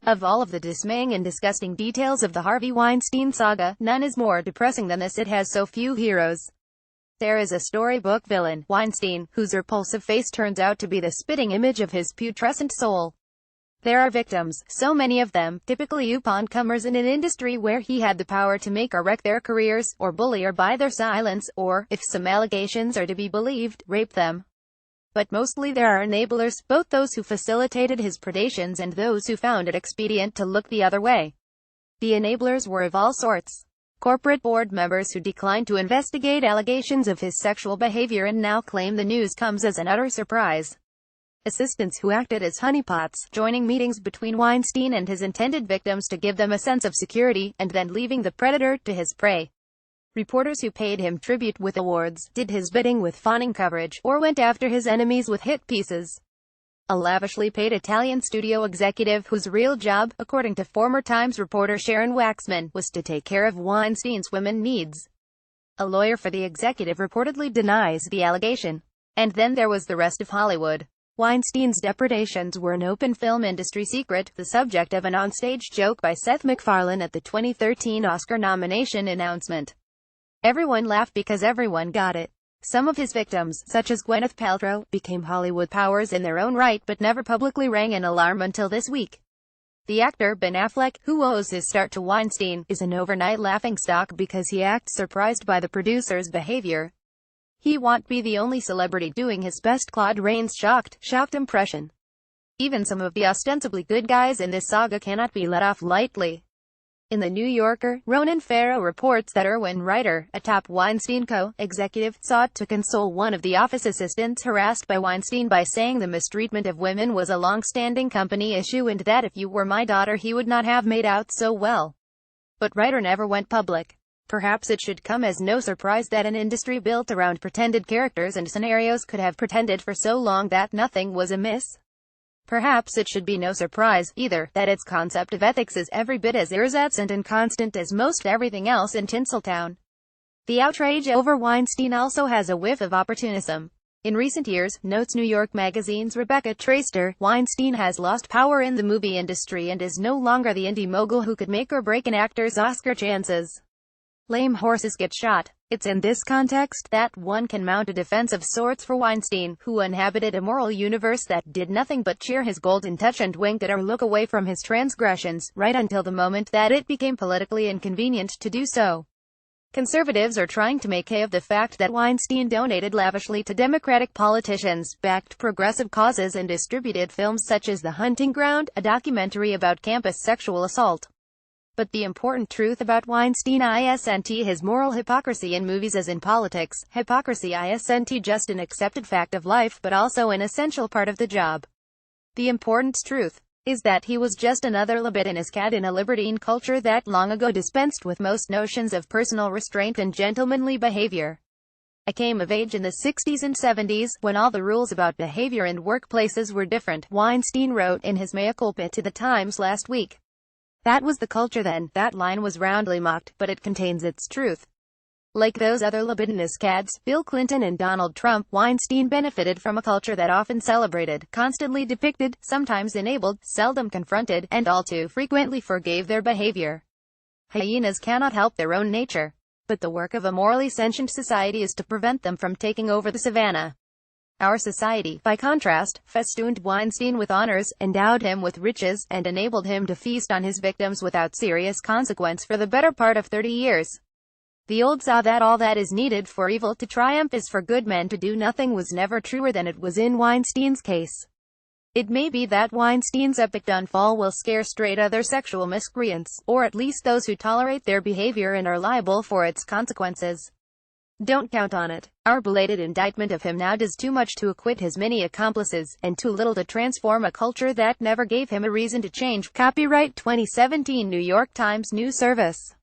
Of all of the dismaying and disgusting details of the Harvey Weinstein saga, none is more depressing than this. It has so few heroes. There is a storybook villain, Weinstein, whose repulsive face turns out to be the spitting image of his putrescent soul. There are victims, so many of them, typically up-and-comers in an industry where he had the power to make or wreck their careers, or bully or buy their silence, or, if some allegations are to be believed, rape them. But mostly there are enablers, both those who facilitated his predations and those who found it expedient to look the other way. The enablers were of all sorts. Corporate board members who declined to investigate allegations of his sexual behavior and now claim the news comes as an utter surprise. Assistants who acted as honeypots, joining meetings between Weinstein and his intended victims to give them a sense of security, and then leaving the predator to his prey. Reporters who paid him tribute with awards, did his bidding with fawning coverage, or went after his enemies with hit pieces. A lavishly paid Italian studio executive whose real job, according to former Times reporter Sharon Waxman, was to take care of Weinstein's women needs. A lawyer for the executive reportedly denies the allegation. And then there was the rest of Hollywood. Weinstein's depredations were an open film industry secret, the subject of an onstage joke by Seth MacFarlane at the 2013 Oscar nomination announcement. Everyone laughed because everyone got it. Some of his victims, such as Gwyneth Paltrow, became Hollywood powers in their own right but never publicly rang an alarm until this week. The actor Ben Affleck, who owes his start to Weinstein, is an overnight laughingstock because he acts surprised by the producer's behavior. He won't be the only celebrity doing his best Claude Rains' shocked impression. Even some of the ostensibly good guys in this saga cannot be let off lightly. In The New Yorker, Ronan Farrow reports that Erwin Ryder, a top Weinstein co-executive, sought to console one of the office assistants harassed by Weinstein by saying the mistreatment of women was a long-standing company issue and that if you were my daughter he would not have made out so well. But Ryder never went public. Perhaps it should come as no surprise that an industry built around pretended characters and scenarios could have pretended for so long that nothing was amiss. Perhaps it should be no surprise, either, that its concept of ethics is every bit as irreverent and constant as most everything else in Tinseltown. The outrage over Weinstein also has a whiff of opportunism. In recent years, notes New York Magazine's Rebecca Traister, Weinstein has lost power in the movie industry and is no longer the indie mogul who could make or break an actor's Oscar chances. Lame horses get shot. It's in this context that one can mount a defense of sorts for Weinstein, who inhabited a moral universe that did nothing but cheer his golden touch and wink at or look away from his transgressions, right until the moment that it became politically inconvenient to do so. Conservatives are trying to make hay of the fact that Weinstein donated lavishly to Democratic politicians, backed progressive causes and distributed films such as The Hunting Ground, a documentary about campus sexual assault. But the important truth about Weinstein isn't his moral hypocrisy in movies as in politics. Hypocrisy isn't just an accepted fact of life but also an essential part of the job. The important truth is that he was just another libidinous cat in a libertine culture that long ago dispensed with most notions of personal restraint and gentlemanly behavior. I came of age in the 60s and 70s, when all the rules about behavior in workplaces were different, Weinstein wrote in his mea culpa to the Times last week. That was the culture then. That line was roundly mocked, but it contains its truth. Like those other libidinous cads, Bill Clinton and Donald Trump, Weinstein benefited from a culture that often celebrated, constantly depicted, sometimes enabled, seldom confronted, and all too frequently forgave their behavior. Hyenas cannot help their own nature. But the work of a morally sentient society is to prevent them from taking over the savannah. Our society, by contrast, festooned Weinstein with honors, endowed him with riches, and enabled him to feast on his victims without serious consequence for the better part of 30 years. The old saw that all that is needed for evil to triumph is for good men to do nothing was never truer than it was in Weinstein's case. It may be that Weinstein's epic downfall will scare straight other sexual miscreants, or at least those who tolerate their behavior and are liable for its consequences. Don't count on it. Our belated indictment of him now does too much to acquit his many accomplices, and too little to transform a culture that never gave him a reason to change. Copyright 2017 New York Times News Service.